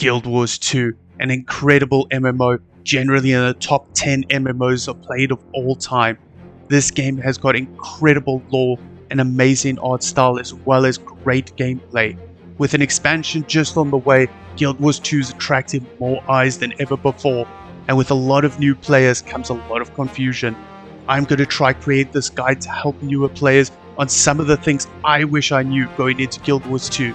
Guild Wars 2, an incredible MMO, generally in the top 10 MMOs are played of all time. This game has got incredible lore, an amazing art style, as well as great gameplay. With an expansion just on the way, Guild Wars 2 is attracting more eyes than ever before, and with a lot of new players comes a lot of confusion. I'm going to try create this guide to help newer players on some of the things I wish I knew going into Guild Wars 2.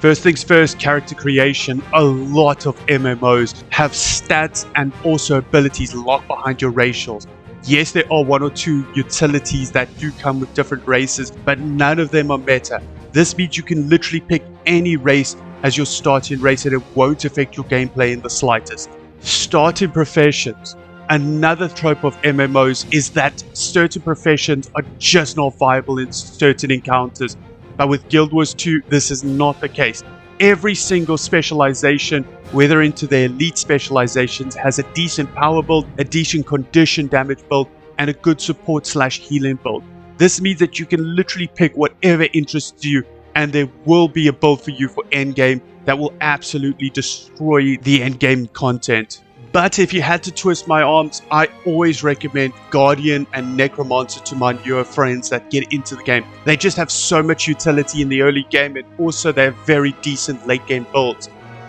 First things first, character creation. A lot of MMOs have stats and also abilities locked behind your racials. Yes, there are one or two utilities that do come with different races, but none of them are meta. This means you can literally pick any race as your starting race and it won't affect your gameplay in the slightest. Starting professions. Another trope of MMOs is that certain professions are just not viable in certain encounters. But with Guild Wars 2, this is not the case. Every single specialization, whether into the elite specializations, has a decent power build, a decent condition damage build, and a good support/healing build. This means that you can literally pick whatever interests you, and there will be a build for you for endgame that will absolutely destroy the endgame content. But if you had to twist my arms, I always recommend Guardian and Necromancer to my newer friends that get into the game. They just have so much utility in the early game, and also they have very decent late game builds.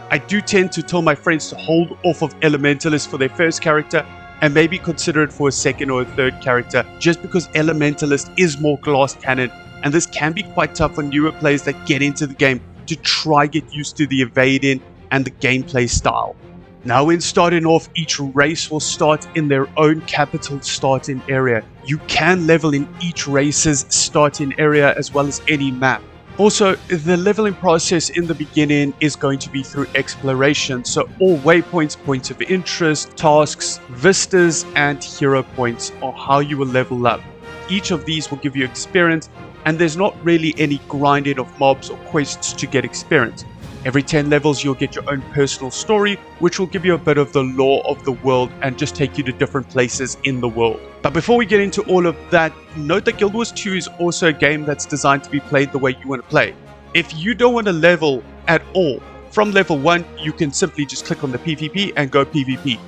I do tend to tell my friends to hold off of Elementalist for their first character and maybe consider it for a second or a third character, just because Elementalist is more glass cannon, and this can be quite tough for newer players that get into the game to try get used to the evading and the gameplay style. Now, in starting off, each race will start in their own capital starting area. You can level in each race's starting area as well as any map. Also, the leveling process in the beginning is going to be through exploration, so all waypoints, points of interest, tasks, vistas, and hero points are how you will level up. Each of these will give you experience, and there's not really any grinding of mobs or quests to get experience. Every 10 levels you'll get your own personal story, which will give you a bit of the lore of the world and just take you to different places in the world. But before we get into all of that, note that Guild Wars 2 is also a game that's designed to be played the way you want to play. If you don't want to level at all, from level 1 you can simply just click on the PvP and go PvP.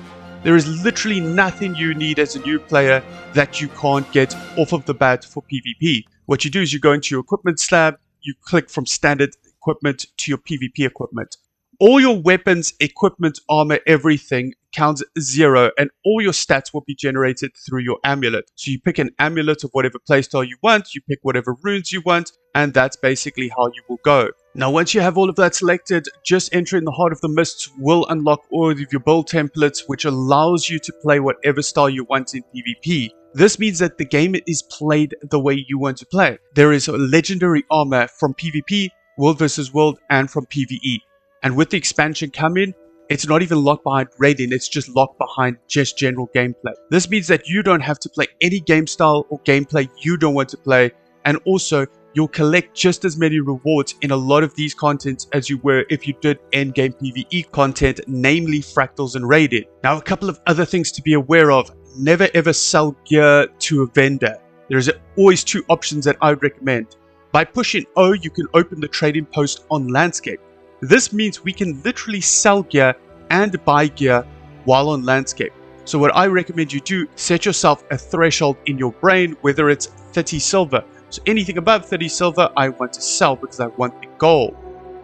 There is literally nothing you need as a new player that you can't get off of the bat for PvP. What you do is you go into your equipment slab, you click from standard equipment to your PvP equipment. All your weapons, equipment, armor, everything counts 0, and all your stats will be generated through your amulet. So you pick an amulet of whatever playstyle you want, you pick whatever runes you want, and that's basically how you will go. Now, once you have all of that selected, just entering the Heart of the Mists will unlock all of your build templates, which allows you to play whatever style you want in PvP. This means that the game is played the way you want to play. There is a legendary armor from PvP, World vs. World, and from PvE. And with the expansion coming, it's not even locked behind raiding, it's just locked behind just general gameplay. This means that you don't have to play any game style or gameplay you don't want to play, and also you'll collect just as many rewards in a lot of these contents as you were if you did endgame PvE content, namely fractals and raiding. Now, a couple of other things to be aware of. Never ever sell gear to a vendor. There's always two options that I would recommend. By pushing O, you can open the trading post on Landscape. This means we can literally sell gear and buy gear while on Landscape. So what I recommend you do, set yourself a threshold in your brain, whether it's 30 silver. So anything above 30 silver, I want to sell because I want the gold.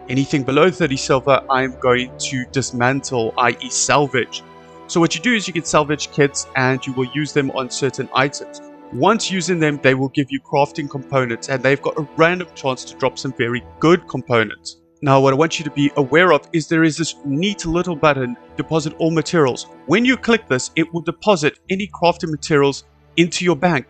Anything below 30 silver, I'm going to dismantle, i.e. salvage. So what you do is you can salvage kits and you will use them on certain items. Once using them, they will give you crafting components, and they've got a random chance to drop some very good components. Now, what I want you to be aware of is there is this neat little button, deposit all materials. When you click this, it will deposit any crafting materials into your bank.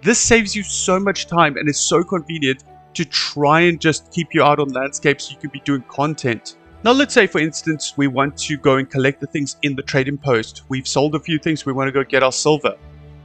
This saves you so much time and is so convenient to try and just keep you out on Landscape so you can be doing content. Now, let's say, for instance, we want to go and collect the things in the trading post. We've sold a few things, we want to go get our silver.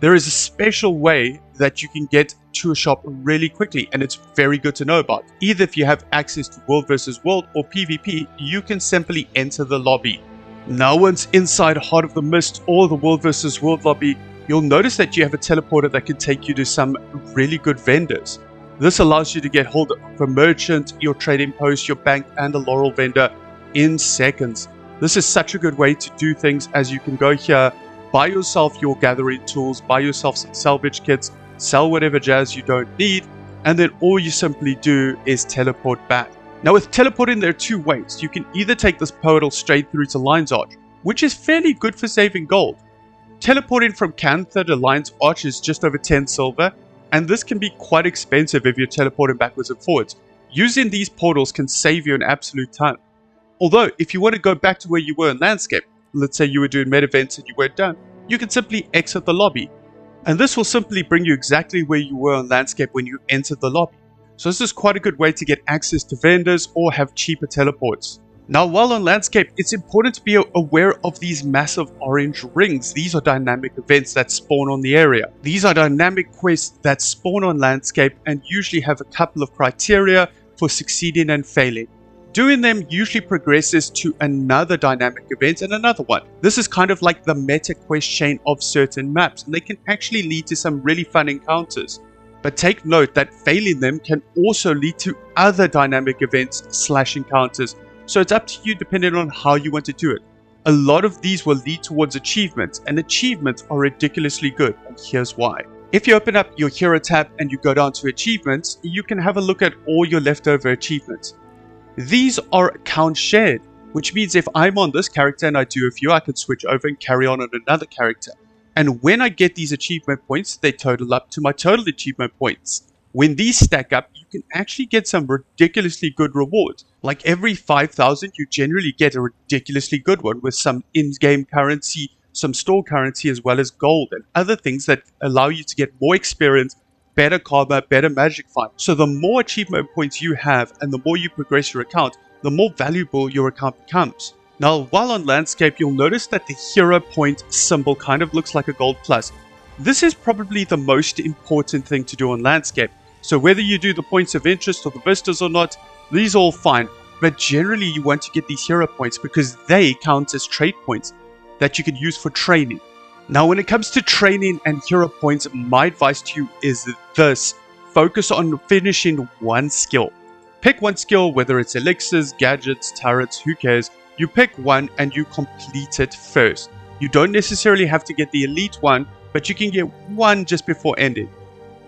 There is a special way that you can get to a shop really quickly, and it's very good to know about. Either if you have access to World vs. World or PvP, you can simply enter the lobby. Now, once inside Heart of the Mist or the World vs. World lobby, you'll notice that you have a teleporter that can take you to some really good vendors. This allows you to get hold of a merchant, your trading post, your bank, and a laurel vendor in seconds. This is such a good way to do things, as you can go here, buy yourself your gathering tools, buy yourself some salvage kits, sell whatever jazz you don't need, and then all you simply do is teleport back. Now with teleporting, there are two ways. You can either take this portal straight through to Lion's Arch, which is fairly good for saving gold. Teleporting from Cantha to Lion's Arch is just over 10 silver, and this can be quite expensive if you're teleporting backwards and forwards. Using these portals can save you an absolute ton. Although, if you want to go back to where you were in Landscape, let's say you were doing med events and you weren't done, you can simply exit the lobby. And this will simply bring you exactly where you were on Landscape when you entered the lobby. So this is quite a good way to get access to vendors or have cheaper teleports. Now while on Landscape, it's important to be aware of these massive orange rings. These are dynamic events that spawn on the area. These are dynamic quests that spawn on Landscape and usually have a couple of criteria for succeeding and failing. Doing them usually progresses to another dynamic event and another one. This is kind of like the meta quest chain of certain maps, and they can actually lead to some really fun encounters. But take note that failing them can also lead to other dynamic events / encounters, so it's up to you depending on how you want to do it. A lot of these will lead towards achievements, and achievements are ridiculously good, and here's why. If you open up your hero tab and you go down to achievements, you can have a look at all your leftover achievements. These are account shared, which means if I'm on this character and I do a few, I can switch over and carry on another character. And when I get these achievement points, they total up to my total achievement points. When these stack up, you can actually get some ridiculously good rewards. Like every 5,000, you generally get a ridiculously good one with some in-game currency, some store currency, as well as gold and other things that allow you to get more experience, better karma, better magic find. So the more achievement points you have and the more you progress your account, the more valuable your account becomes. Now, while on Landscape, you'll notice that the hero point symbol kind of looks like a gold plus. This is probably the most important thing to do on Landscape. So whether you do the points of interest or the vistas or not, these are all fine. But generally you want to get these hero points because they count as trait points that you can use for training. Now when it comes to training and hero points, my advice to you is this. Focus on finishing one skill. Pick one skill, whether it's elixirs, gadgets, turrets, who cares. You pick one and you complete it first. You don't necessarily have to get the elite one, but you can get one just before ending.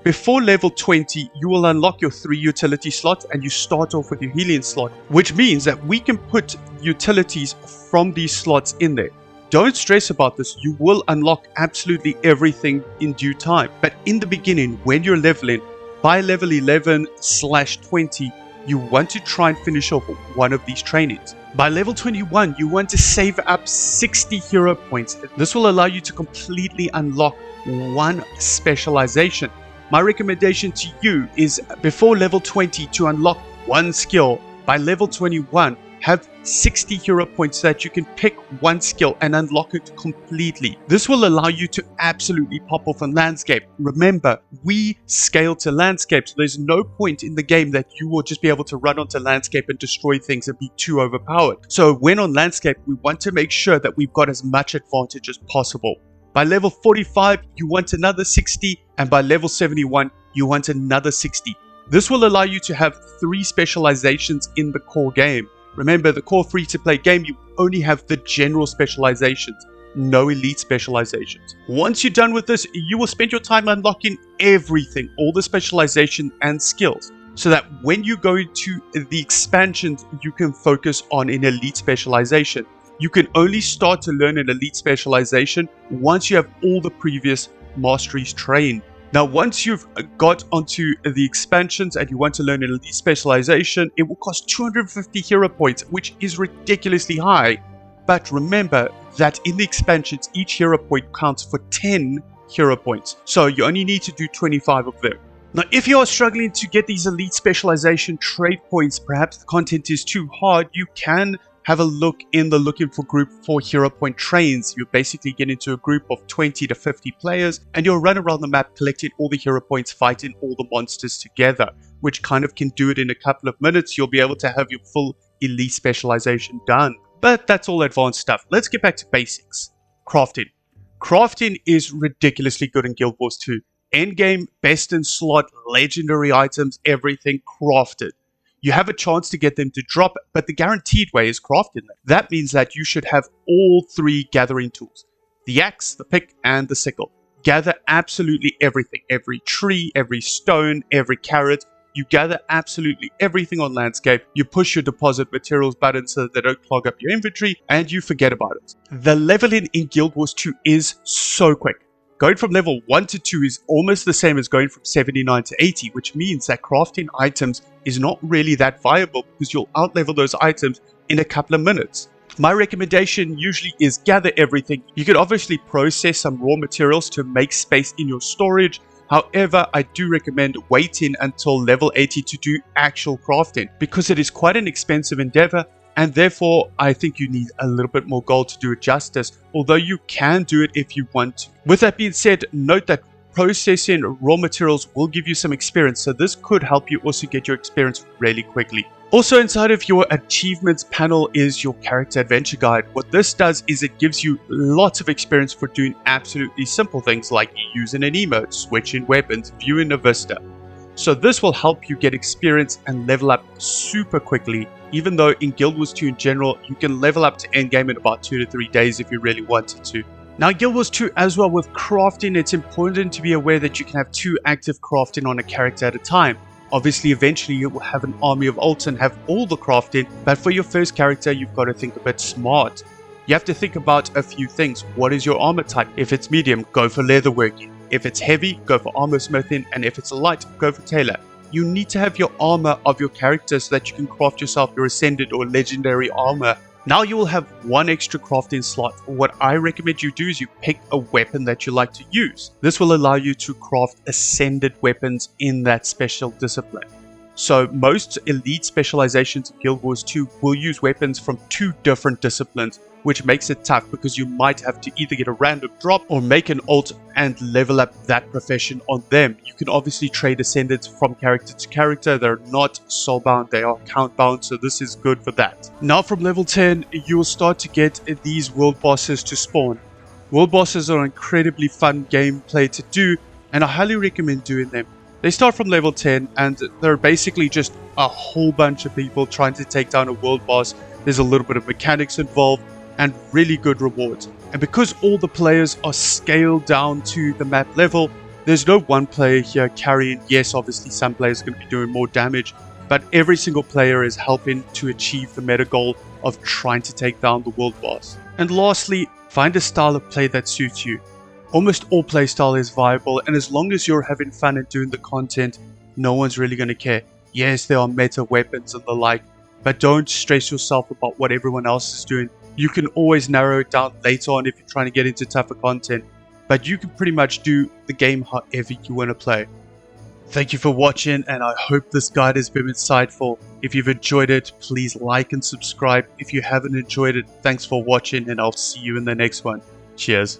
Before level 20, you will unlock your 3 utility slots and you start off with your healing slot, which means that we can put utilities from these slots in there. Don't stress about this, you will unlock absolutely everything in due time. But in the beginning, when you're leveling, by level 11/20, you want to try and finish off one of these trainings. By level 21, you want to save up 60 hero points. This will allow you to completely unlock one specialization. My recommendation to you is before level 20 to unlock one skill. By level 21, have 60 hero points so that you can pick one skill and unlock it completely. This will allow you to absolutely pop off on Landscape. Remember, we scale to Landscape, so there's no point in the game that you will just be able to run onto Landscape and destroy things and be too overpowered. So when on Landscape, we want to make sure that we've got as much advantage as possible. By level 45, you want another 60, and by level 71, you want another 60. This will allow you to have 3 specializations in the core game. Remember, the core free-to-play game, you only have the general specializations, no elite specializations. Once you're done with this, you will spend your time unlocking everything, all the specialization and skills, so that when you go into the expansions, you can focus on an elite specialization. You can only start to learn an elite specialization once you have all the previous masteries trained. Now, once you've got onto the expansions and you want to learn an elite specialization, it will cost 250 hero points, which is ridiculously high. But remember that in the expansions, each hero point counts for 10 hero points. So you only need to do 25 of them. Now, if you are struggling to get these elite specialization trade points, perhaps the content is too hard, you can have a look in the looking for group for hero point trains. You basically get into a group of 20 to 50 players and you'll run around the map collecting all the hero points, fighting all the monsters together, which kind of can do it in a couple of minutes. You'll be able to have your full elite specialization done. But that's all advanced stuff. Let's get back to basics. Crafting. Crafting is ridiculously good in Guild Wars 2. Endgame, best in slot, legendary items, everything crafted. You have a chance to get them to drop, but the guaranteed way is crafting them. That means that you should have all 3 gathering tools: the axe, the pick, and the sickle. Gather absolutely everything. Every tree, every stone, every carrot. You gather absolutely everything on landscape. You push your deposit materials button so that they don't clog up your inventory, and you forget about it. The leveling in Guild Wars 2 is so quick. Going from level 1 to 2 is almost the same as going from 79 to 80, which means that crafting items is not really that viable because you'll outlevel those items in a couple of minutes. My recommendation usually is gather everything. You can obviously process some raw materials to make space in your storage. However, I do recommend waiting until level 80 to do actual crafting because it is quite an expensive endeavor, and therefore I think you need a little bit more gold to do it justice, although you can do it if you want to. With that being said, note that processing raw materials will give you some experience, so this could help you also get your experience really quickly. Also inside of your achievements panel is your character adventure guide. What this does is it gives you lots of experience for doing absolutely simple things like using an emote, switching weapons, viewing a vista. So this will help you get experience and level up super quickly, even though in Guild Wars 2 in general, you can level up to endgame in about 2 to 3 days if you really wanted to. Now in Guild Wars 2 as well, with crafting, it's important to be aware that you can have 2 active crafting on a character at a time. Obviously, eventually you will have an army of alts and have all the crafting, but for your first character, you've got to think a bit smart. You have to think about a few things. What is your armor type? If it's medium, go for leatherworking. If it's heavy, go for armor smithing, and if it's light, go for tailor. You need to have your armor of your character so that you can craft yourself your ascended or legendary armor. Now you will have 1 extra crafting slot. What I recommend you do is you pick a weapon that you like to use. This will allow you to craft ascended weapons in that special discipline. So most elite specializations in Guild Wars 2 will use weapons from 2 different disciplines, which makes it tough because you might have to either get a random drop or make an alt and level up that profession on them. You can obviously trade ascendants from character to character. They're not soulbound, they are count bound, so this is good for that. Now from level 10, you will start to get these world bosses to spawn. World bosses are an incredibly fun gameplay to do, and I highly recommend doing them. They start from level 10 and they're basically just a whole bunch of people trying to take down a world boss. There's a little bit of mechanics involved and really good rewards. And because all the players are scaled down to the map level, there's no one player here carrying. Yes, obviously some players are going to be doing more damage, but every single player is helping to achieve the meta goal of trying to take down the world boss. And lastly, find a style of play that suits you. Almost all playstyle is viable, and as long as you're having fun and doing the content, no one's really going to care. Yes, there are meta weapons and the like, but don't stress yourself about what everyone else is doing. You can always narrow it down later on if you're trying to get into tougher content, but you can pretty much do the game however you want to play. Thank you for watching, and I hope this guide has been insightful. If you've enjoyed it, please like and subscribe. If you haven't enjoyed it, thanks for watching, and I'll see you in the next one. Cheers.